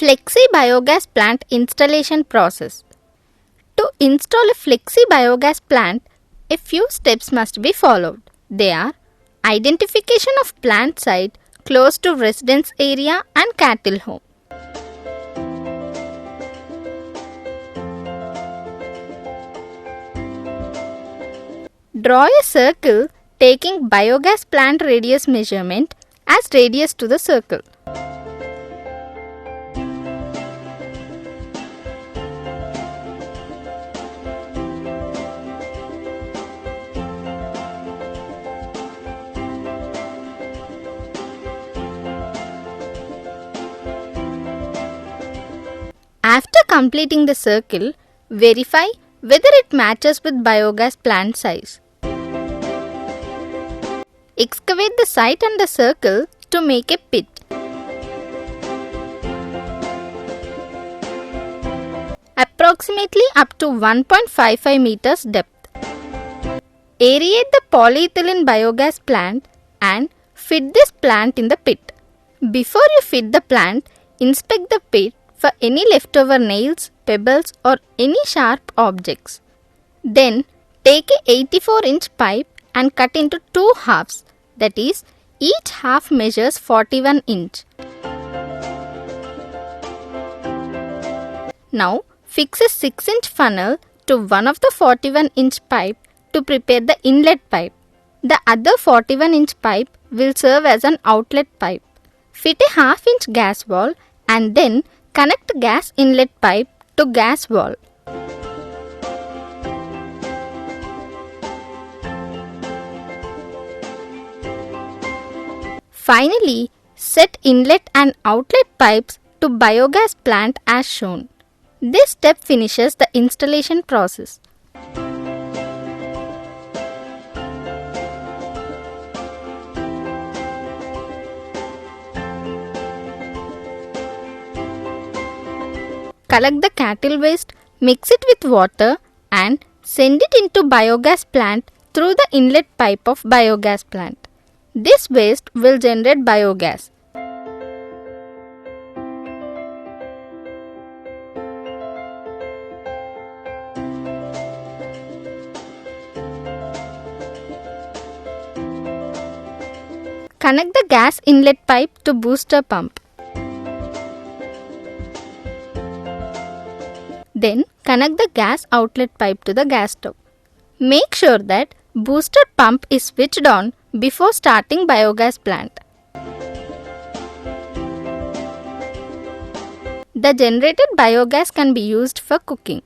Flexi biogas plant installation process. To install a flexi biogas plant, a few steps must be followed. They are identification of plant site close to residence area and cattle home. Draw a circle taking biogas plant radius measurement as radius to the circle. After completing the circle, verify whether it matches with biogas plant size. Excavate the site and the circle to make a pit. Approximately up to 1.55 meters depth. Aerate the polyethylene biogas plant and fit this plant in the pit. Before you fit the plant, inspect the pit for any leftover nails, pebbles or any sharp objects. Then take a 84-inch pipe and cut into two halves, that is, each half measures 41 inch. Now fix a 6-inch funnel to one of the 41-inch pipe to prepare the inlet pipe. The other 41-inch pipe will serve as an outlet pipe. Fit a half-inch gas valve and then connect gas inlet pipe to gas valve. Finally, set inlet and outlet pipes to biogas plant as shown. This step finishes the installation process. Collect the cattle waste, mix it with water and send it into biogas plant through the inlet pipe of biogas plant. This waste will generate biogas. Connect the gas inlet pipe to booster pump. Then connect the gas outlet pipe to the gas stove. Make sure that booster pump is switched on before starting biogas plant. The generated biogas can be used for cooking.